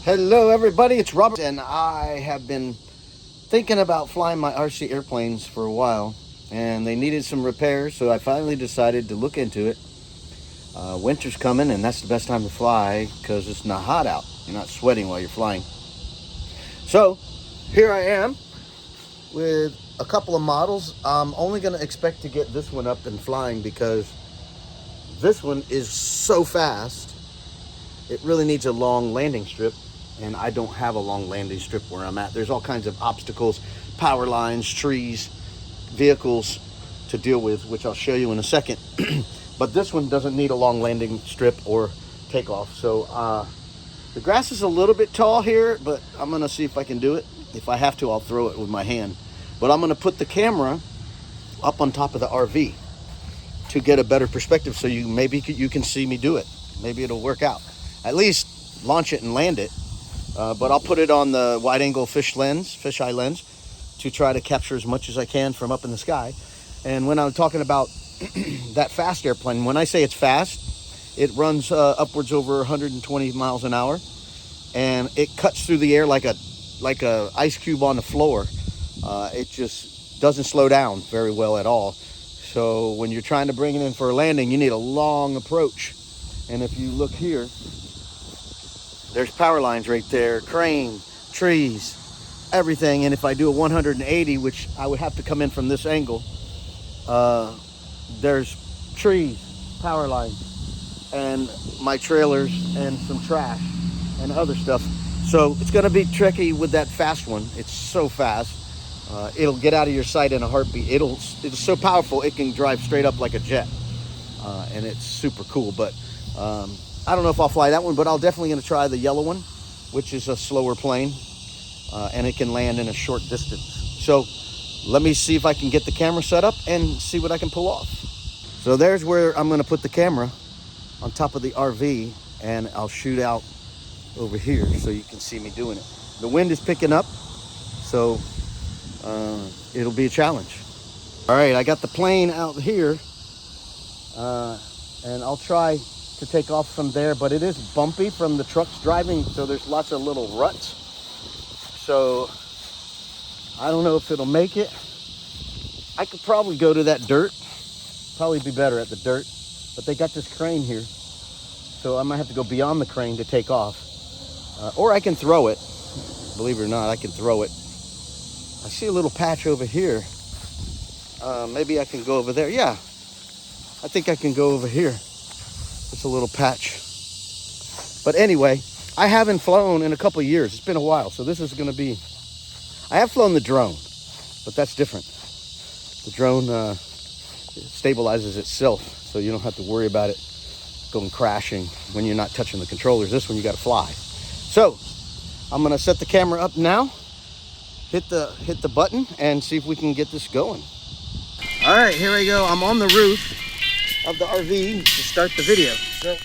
Hello everybody, it's Robert, and I have been thinking about flying my RC airplanes for a while, and they needed some repairs, so I finally decided to look into it. Winter's coming, and that's the best time to fly because it's not hot out. You're not sweating while you're flying. So here I am with a couple of models. I'm only going to expect to get this one up and flying because this one is so fast. It really needs a long landing strip, and I don't have a long landing strip where I'm at. There's all kinds of obstacles, power lines, trees, vehicles to deal with, which I'll show you in a second. But this one doesn't need a long landing strip or takeoff. So the grass is a little bit tall here, but I'm gonna see if I can do it. If I have to, I'll throw it with my hand. But I'm gonna put the camera up on top of the RV to get a better perspective, so maybe you can see me do it. Maybe it'll work out. At least launch it and land it. But I'll put it on the wide angle fisheye lens, to try to capture as much as I can from up in the sky. And when I'm talking about that fast airplane, when I say it's fast, it runs upwards over 120 miles an hour, and it cuts through the air like a ice cube on the floor. It just doesn't slow down very well at all. So when you're trying to bring it in for a landing, you need a long approach. And if you look here, there's power lines right there, crane, trees, everything. And if I do a 180, which I would have to come in from this angle, there's trees, power lines, and my trailers, and some trash and other stuff. So it's going to be tricky with that fast one. It's so fast. It'll get out of your sight in a heartbeat. It's so powerful, it can drive straight up like a jet. And it's super cool. But I don't know if I'll fly that one, but I'll definitely going to try the yellow one, which is a slower plane, and it can land in a short distance. So let me see if I can get the camera set up and see what I can pull off. So there's where I'm going to put the camera, on top of the RV, and I'll shoot out over here so you can see me doing it. The wind is picking up, so it'll be a challenge. All right, I got the plane out here, and I'll try to take off from there, but it is bumpy from the trucks driving, so there's lots of little ruts. So I don't know if it'll make it. I could probably go to that dirt, probably be better at the dirt, but they got this crane here, so I might have to go beyond the crane to take off. Or I can throw it. Believe it or not, I can throw it. I see a little patch over here. Maybe I can go over there. Yeah, I think I can go over here. It's a little patch. But anyway, I haven't flown in a couple of years. It's been a while, so this is going to be... I have flown the drone, but that's different. The drone stabilizes itself, so you don't have to worry about it going crashing when you're not touching the controllers. This one, you got to fly. So I'm going to set the camera up now, hit the button, and see if we can get this going. All right, here I go. I'm on the roof of the RV to start the video. So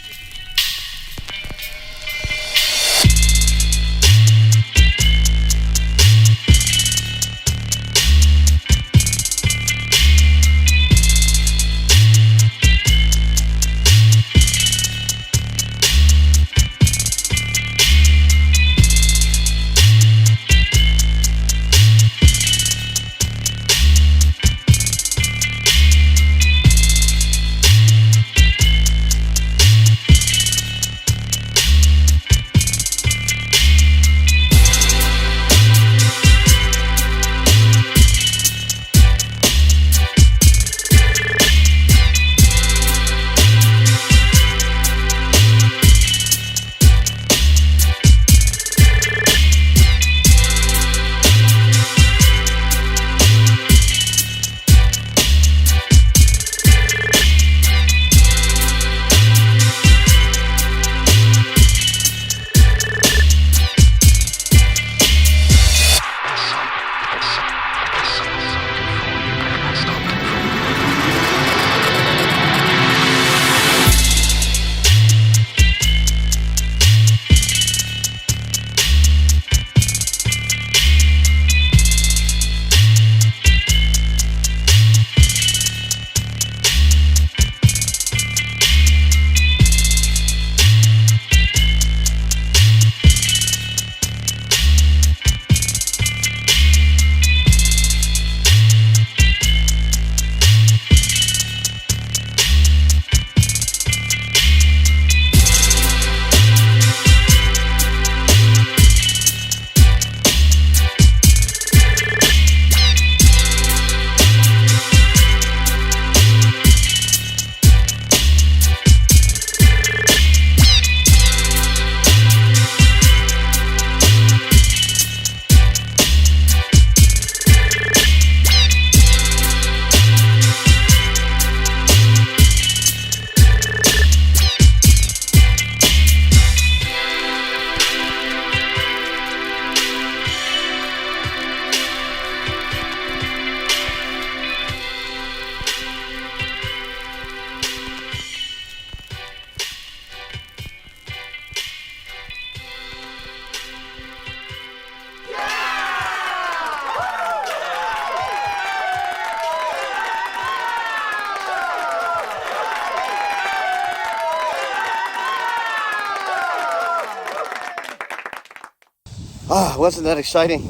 Ah, wasn't that exciting?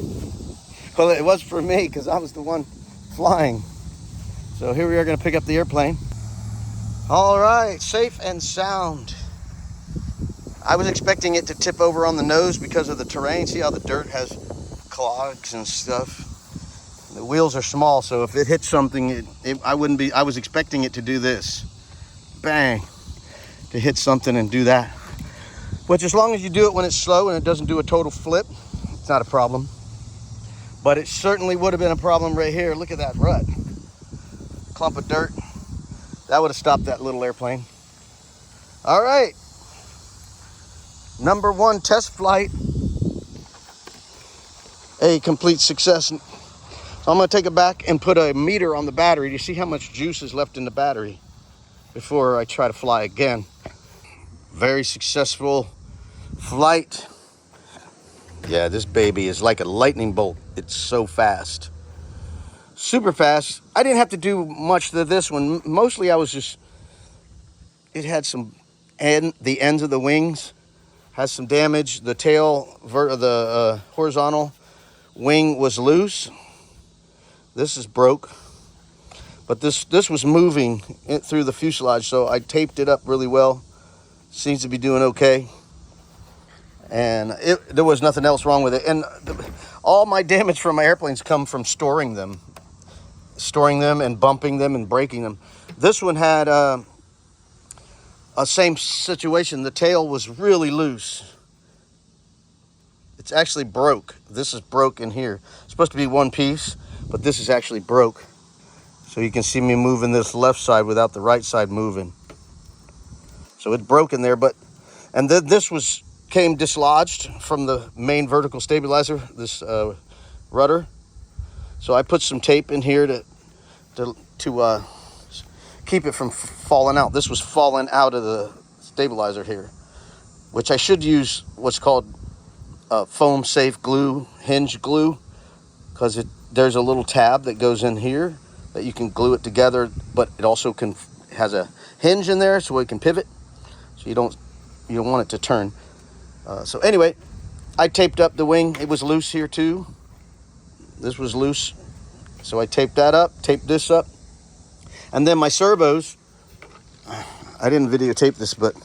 Well, it was for me because I was the one flying. So here we are going to pick up the airplane. All right, safe and sound. I was expecting it to tip over on the nose because of the terrain. See how the dirt has clogs and stuff. The wheels are small, so if it hits something, I was expecting it to do this. Bang, to hit something and do that. Which, as long as you do it when it's slow and it doesn't do a total flip, it's not a problem. But it certainly would have been a problem right here. Look at that rut. Clump of dirt. That would have stopped that little airplane. All right. Number 1 test flight. A complete success. So I'm going to take it back and put a meter on the battery to see how much juice is left in the battery before I try to fly again. Very successful flight. Yeah, this baby is like a lightning bolt. It's so fast. Super fast. I didn't have to do much to this one. Mostly I was just, it had some, the ends of the wings has some damage. The tail, the horizontal wing was loose. This is broke. But this was moving through the fuselage, so I taped it up really well. Seems to be doing okay. And there was nothing else wrong with it. And all my damage from my airplanes come from storing them and bumping them and breaking them. This one had a same situation. The tail was really loose. It's actually broke. This is broke in here. It's supposed to be one piece, but this is actually broke. So you can see me moving this left side without the right side moving. So it broke in there, and then this came dislodged from the main vertical stabilizer, this rudder. So I put some tape in here to keep it from falling out. This was falling out of the stabilizer here, which I should use what's called foam safe glue, hinge glue, because there's a little tab that goes in here that you can glue it together, but it also has a hinge in there so it can pivot, so you don't want it to turn. So anyway, I taped up the wing. It was loose here too. This was loose, so I taped that up, taped this up, and then my servos, I didn't videotape this, but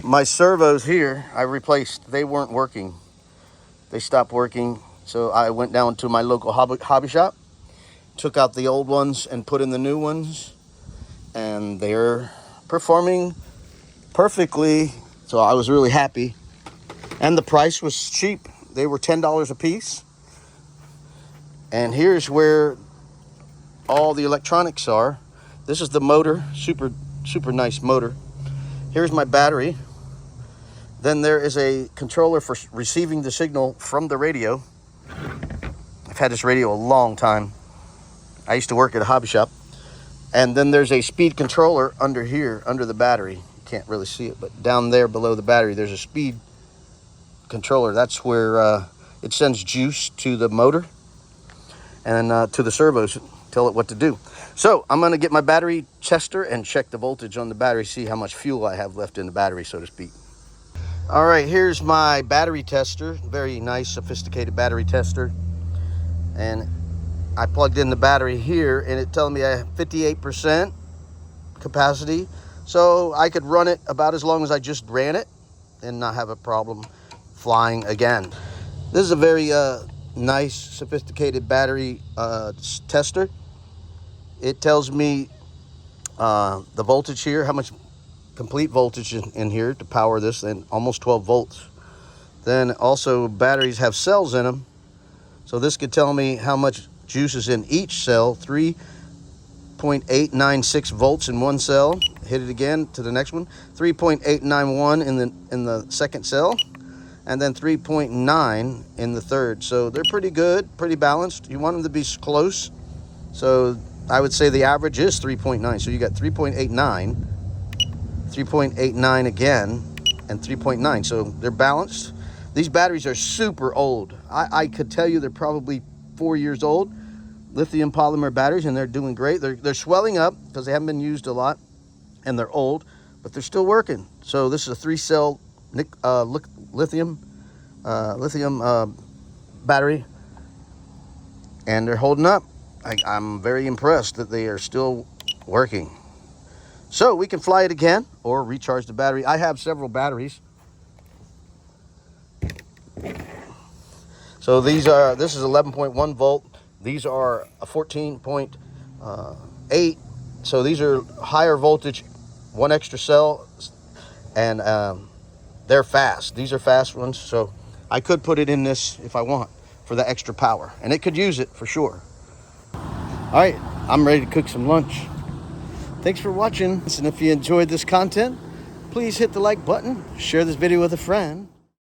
my servos here I replaced. They weren't working. They stopped working, so I went down to my local hobby shop, took out the old ones and put in the new ones, and they're performing perfectly. So I was really happy, and the price was cheap. They were $10 a piece. And here's where all the electronics are. This is the motor, super nice motor. Here's my battery. Then there is a controller for receiving the signal from the radio. I've had this radio a long time. I used to work at a hobby shop. And then there's a speed controller under here, under the battery. You can't really see it, but down there below the battery, there's a speed controller. That's where it sends juice to the motor and to the servos, tell it what to do. So I'm going to get my battery tester and check the voltage on the battery, see how much fuel I have left in the battery, so to speak. All right, here's my battery tester. Very nice, sophisticated battery tester. And I plugged in the battery here, and it telling me I have 58% capacity. So I could run it about as long as I just ran it and not have a problem flying again. This is a very nice, sophisticated battery tester. It tells me the voltage here, how much complete voltage in here to power this, and almost 12 volts. Then also batteries have cells in them, so this could tell me how much juice is in each cell. 3.896 volts in one cell. Hit it again to the next one. 3.891 in the second cell, and then 3.9 in the third. So they're pretty good, pretty balanced. You want them to be close, so I would say the average is 3.9. So you got 3.89, 3.89 again, and 3.9. So they're balanced. These batteries are super old. I could tell you they're probably 4 years old. Lithium polymer batteries, and they're doing great. They're swelling up because they haven't been used a lot, and they're old, but they're still working. So this is a 3-cell lithium lithium battery, and they're holding up. I'm very impressed that they are still working. So we can fly it again or recharge the battery. I have several batteries. So this is 11.1 volt. These are a 14.8. So these are higher voltage, one extra cell, and they're fast. These are fast ones. So I could put it in this if I want for the extra power, and it could use it for sure. All right, I'm ready to cook some lunch. Thanks for watching. And if you enjoyed this content, please hit the like button, share this video with a friend,